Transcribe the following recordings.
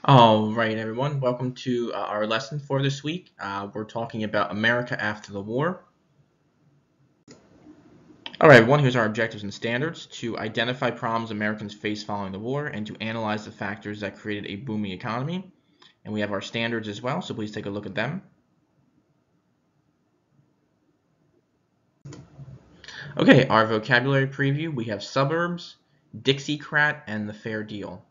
All right, everyone. Welcome to our lesson for this week. We're talking about America after the war. All right, everyone. Here's our objectives and standards: to identify problems Americans face following the war, and to analyze the factors that created a booming economy. And we have our standards as well, so please take a look at them. Okay, our vocabulary preview: we have suburbs, Dixiecrat, and the fair deal.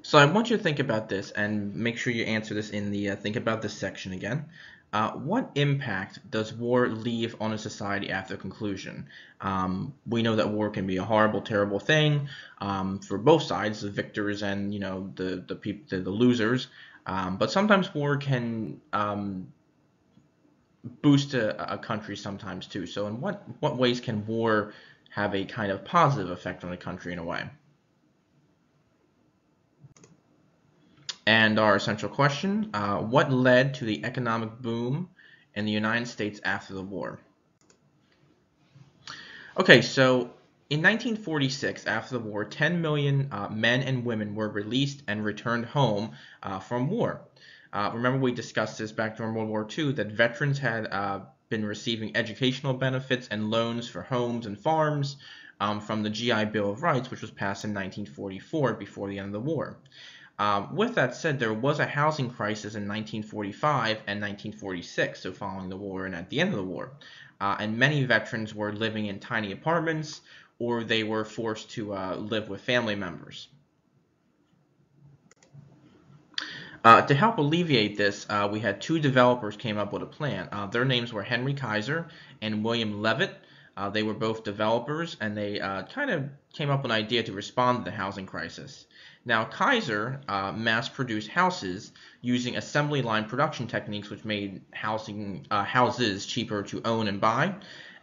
So I want you to think about this and make sure you answer this in the think about this section again. What impact does war leave on a society after conclusion? We know that war can be a horrible, terrible thing for both sides, the victors and the people, the losers. But sometimes war can boost a country sometimes too. So in what ways can war have a kind of positive effect on a country in a way? And our essential question, what led to the economic boom in the United States after the war? Okay, so in 1946, after the war, 10 million men and women were released and returned home from war. Remember, we discussed this back during World War II, that veterans had been receiving educational benefits and loans for homes and farms from the GI Bill of Rights, which was passed in 1944 before the end of the war. With that said, there was a housing crisis in 1945 and 1946, so following the war and at the end of the war. And many veterans were living in tiny apartments, or they were forced to live with family members. To help alleviate this, we had two developers came up with a plan. Their names were Henry Kaiser and William Levitt. They were both developers, and they kind of came up with an idea to respond to the housing crisis. Now, Kaiser mass-produced houses using assembly line production techniques, which made houses cheaper to own and buy.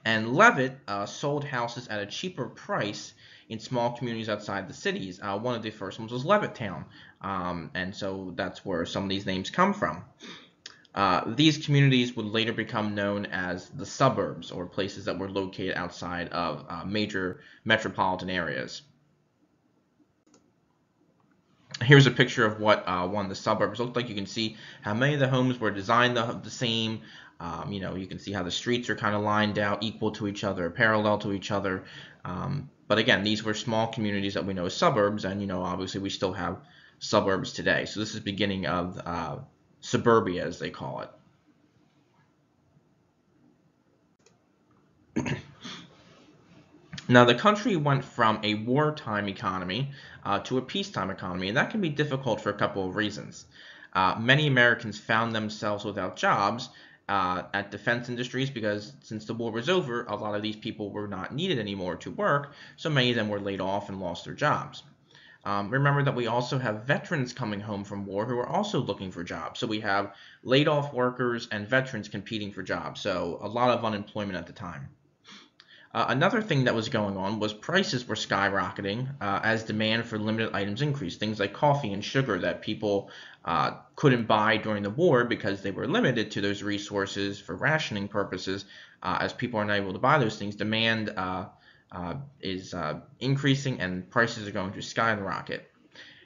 And Levitt sold houses at a cheaper price in small communities outside the cities. One of the first ones was Levittown, and so that's where some of these names come from. These communities would later become known as the suburbs, or places that were located outside of major metropolitan areas. Here's a picture of what one of the suburbs looked like. You can see how many of the homes were designed the same. You can see how the streets are kind of lined out, equal to each other, parallel to each other. But again, these were small communities that we know as suburbs, and obviously we still have suburbs today. So this is beginning of suburbia, as they call it. Now, the country went from a wartime economy to a peacetime economy, and that can be difficult for a couple of reasons. Many Americans found themselves without jobs at defense industries because since the war was over, a lot of these people were not needed anymore to work, so many of them were laid off and lost their jobs. Remember that we also have veterans coming home from war who are also looking for jobs. So we have laid off workers and veterans competing for jobs, so a lot of unemployment at the time. Another thing that was going on was prices were skyrocketing as demand for limited items increased. Things like coffee and sugar that people couldn't buy during the war because they were limited to those resources for rationing purposes. As people are not able to buy those things, demand is increasing and prices are going to skyrocket.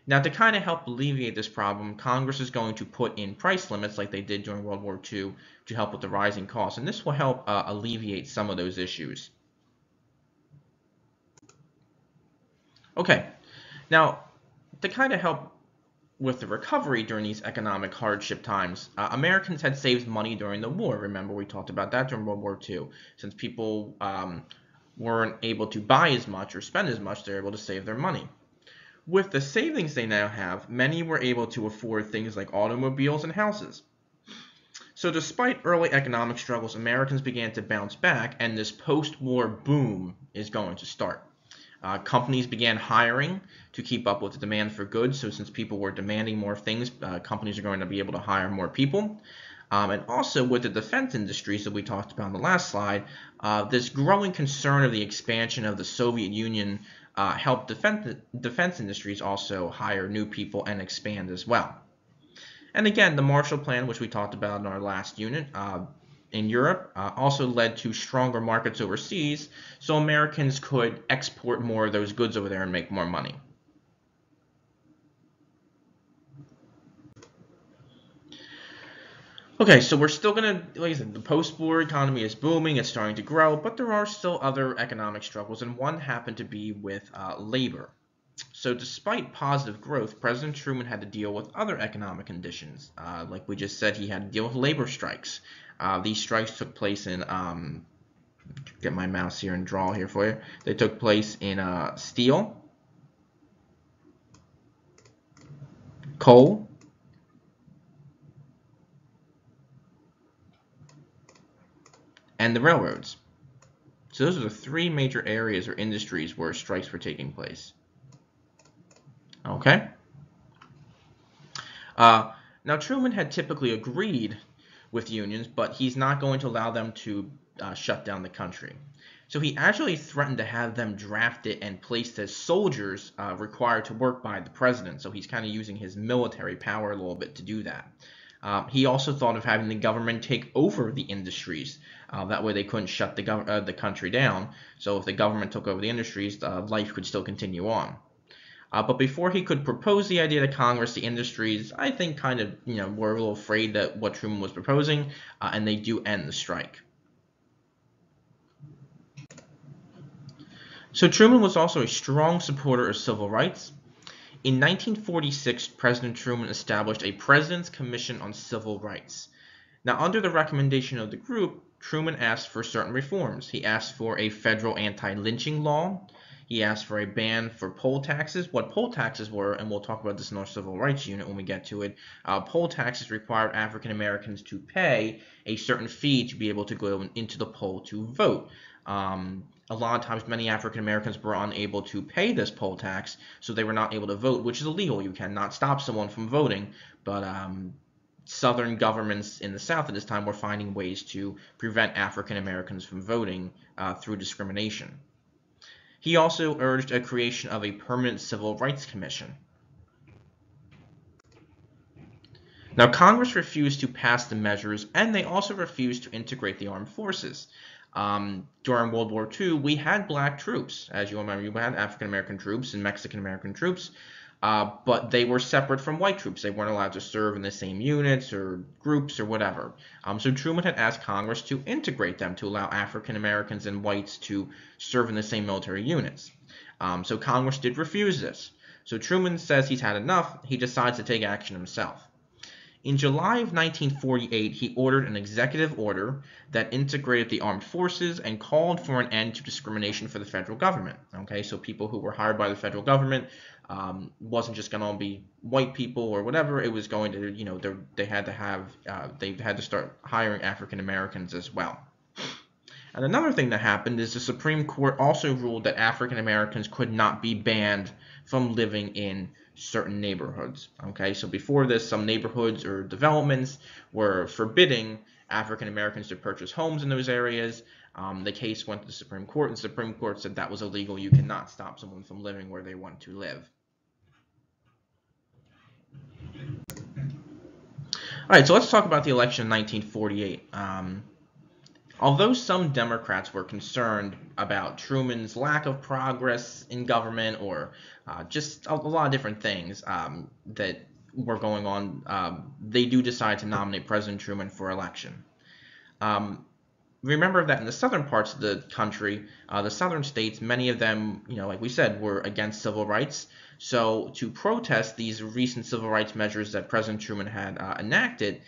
Now, to kind of help alleviate this problem, Congress is going to put in price limits like they did during World War II to help with the rising costs, and this will help alleviate some of those issues. Okay, now to kind of help with the recovery during these economic hardship times, Americans had saved money during the war. Remember, we talked about that during World War II. Since people weren't able to buy as much or spend as much, they're able to save their money. With the savings they now have, many were able to afford things like automobiles and houses. So despite early economic struggles, Americans began to bounce back, and this post-war boom is going to start. Companies began hiring to keep up with the demand for goods. So since people were demanding more things, companies are going to be able to hire more people. And also with the defense industries that we talked about on the last slide, this growing concern of the expansion of the Soviet Union helped defense industries also hire new people and expand as well. And again, the Marshall Plan, which we talked about in our last unit, in Europe also led to stronger markets overseas, so Americans could export more of those goods over there and make more money. Okay, so we're still gonna, like I said, the post-war economy is booming, it's starting to grow, but there are still other economic struggles, and one happened to be with labor. So, despite positive growth, President Truman had to deal with other economic conditions. Like we just said, he had to deal with labor strikes. These strikes took place in, get my mouse here and draw here for you. They took place in steel, coal, and the railroads. So, those are the three major areas or industries where strikes were taking place. Okay? Uh, Now, Truman had typically agreed with unions, but he's not going to allow them to shut down the country. So he actually threatened to have them drafted and placed as soldiers required to work by the president. So he's kind of using his military power a little bit to do that. He also thought of having the government take over the industries. That way they couldn't shut the country down. So if the government took over the industries, life could still continue on. But before he could propose the idea to Congress, the industries, I think, kind of, were a little afraid that what Truman was proposing, and they do end the strike. So Truman was also a strong supporter of civil rights. In 1946, President Truman established a President's Commission on Civil Rights. Now, under the recommendation of the group, Truman asked for certain reforms. He asked for a federal anti-lynching law. He asked for a ban for poll taxes. What poll taxes were, and we'll talk about this in our civil rights unit when we get to it, poll taxes required African Americans to pay a certain fee to be able to go into the poll to vote. A lot of times, many African Americans were unable to pay this poll tax, so they were not able to vote, which is illegal. You cannot stop someone from voting, but Southern governments in the South at this time were finding ways to prevent African Americans from voting through discrimination. He also urged a creation of a permanent civil rights commission. Now, Congress refused to pass the measures, and they also refused to integrate the armed forces. During World War II, we had black troops. As you remember, we had African American troops and Mexican American troops, but they were separate from white troops. They weren't allowed to serve in the same units or groups or whatever. So Truman had asked Congress to integrate them to allow African Americans and whites to serve in the same military units. So Congress did refuse this. So Truman says he's had enough. He decides to take action himself. In July of 1948, he ordered an executive order that integrated the armed forces and called for an end to discrimination for the federal government. Okay, so people who were hired by the federal government wasn't just going to be white people or whatever. It was going to, they had to have, they had to start hiring African Americans as well. And another thing that happened is the Supreme Court also ruled that African Americans could not be banned from living in certain neighborhoods. Okay, so before this, some neighborhoods or developments were forbidding African Americans to purchase homes in those areas. The case went to the Supreme Court, and the Supreme Court said that was illegal. You cannot stop someone from living where they want to live. All right, so let's talk about the election in 1948. Although some Democrats were concerned about Truman's lack of progress in government or just a lot of different things that were going on, they do decide to nominate President Truman for election. Remember that in the southern parts of the country, the southern states, many of them, like we said, were against civil rights. So to protest these recent civil rights measures that President Truman had enacted,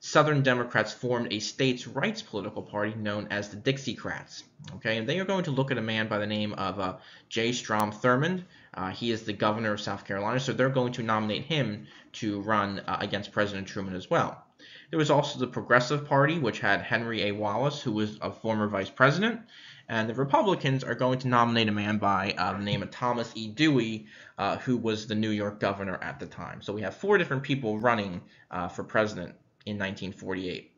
Southern Democrats formed a states' rights political party known as the Dixiecrats. Okay, and they are going to look at a man by the name of J. Strom Thurmond. He is the governor of South Carolina, so they're going to nominate him to run against President Truman as well. There was also the Progressive Party, which had Henry A. Wallace, who was a former vice president. And the Republicans are going to nominate a man by the name of Thomas E. Dewey, who was the New York governor at the time. So we have four different people running for president in 1948.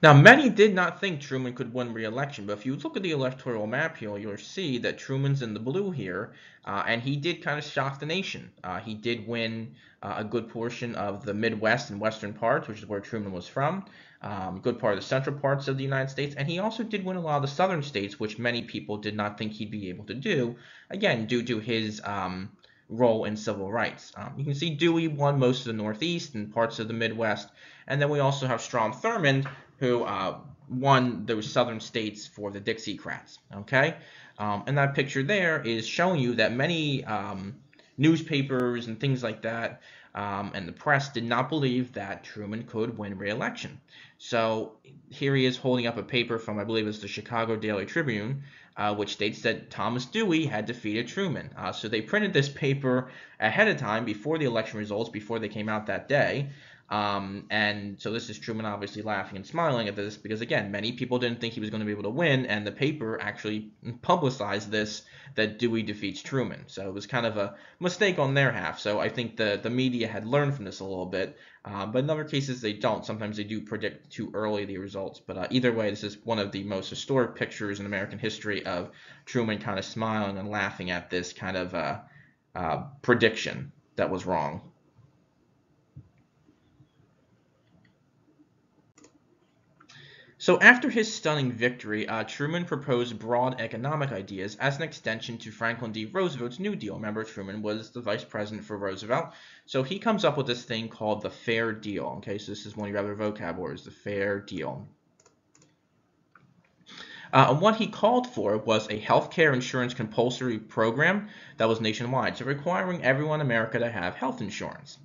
Now, many did not think Truman could win re-election, but if you look at the electoral map here, you'll see that Truman's in the blue here, and he did kind of shock the nation. He did win a good portion of the Midwest and western parts, which is where Truman was from, a good part of the central parts of the United States, and he also did win a lot of the southern states, which many people did not think he'd be able to do, again, due to his role in civil rights. You can see Dewey won most of the Northeast and parts of the Midwest, and then we also have Strom Thurmond, who won those southern states for the Dixiecrats. Okay, and that picture there is showing you that many newspapers and things like that and the press did not believe that Truman could win re-election. So here he is holding up a paper from, I believe it's the Chicago Daily Tribune, which states that Thomas Dewey had defeated Truman. So they printed this paper ahead of time before the election results, before they came out that day. And so this is Truman obviously laughing and smiling at this because, again, many people didn't think he was going to be able to win, and the paper actually publicized this, that Dewey defeats Truman. So it was kind of a mistake on their half. So I think the media had learned from this a little bit, but in other cases they don't. Sometimes they do predict too early the results. But either way, this is one of the most historic pictures in American history of Truman kind of smiling and laughing at this kind of prediction that was wrong. So after his stunning victory, Truman proposed broad economic ideas as an extension to Franklin D. Roosevelt's New Deal. Remember, Truman was the vice president for Roosevelt. So he comes up with this thing called the Fair Deal. Okay, so this is one of your other vocab words, the Fair Deal. And what he called for was a healthcare insurance compulsory program that was nationwide, so requiring everyone in America to have health insurance.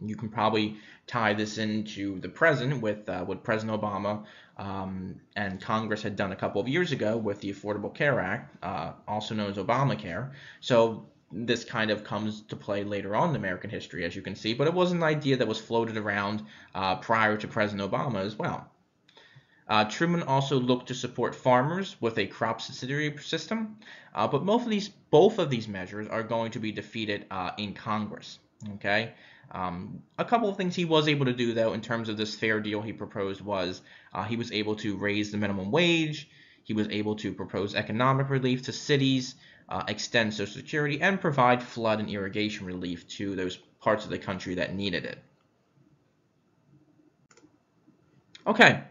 You can probably tie this into the present with what President Obama and Congress had done a couple of years ago with the Affordable Care Act, also known as Obamacare. So this kind of comes to play later on in American history, as you can see, but it was an idea that was floated around prior to President Obama as well. Truman also looked to support farmers with a crop subsidy system, but both of these measures are going to be defeated in Congress. Okay, a couple of things he was able to do though in terms of this fair deal he proposed was he was able to raise the minimum wage, he was able to propose economic relief to cities, extend Social Security, and provide flood and irrigation relief to those parts of the country that needed it. Okay.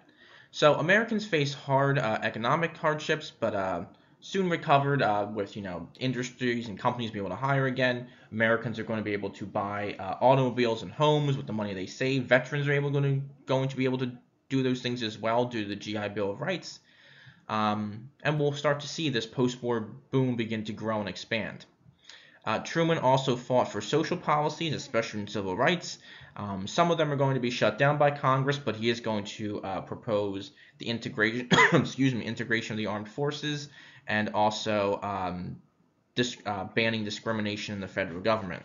So Americans faced hard economic hardships, but soon recovered with industries and companies being able to hire again. Americans are going to be able to buy automobiles and homes with the money they save. Veterans are going to be able to do those things as well due to the GI Bill of Rights. And we'll start to see this post-war boom begin to grow and expand. Truman also fought for social policies, especially in civil rights. Some of them are going to be shut down by Congress, but he is going to propose the integration, integration of the armed forces, and also banning discrimination in the federal government.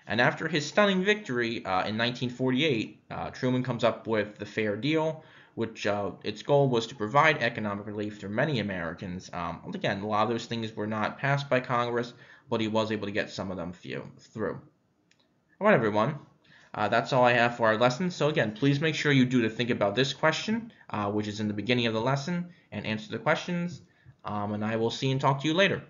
And after his stunning victory in 1948, Truman comes up with the Fair Deal, which its goal was to provide economic relief to many Americans. Again, a lot of those things were not passed by Congress, but he was able to get some of them through. All right, everyone. That's all I have for our lesson. So again, please make sure you do to think about this question, which is in the beginning of the lesson, and answer the questions. And I will see and talk to you later.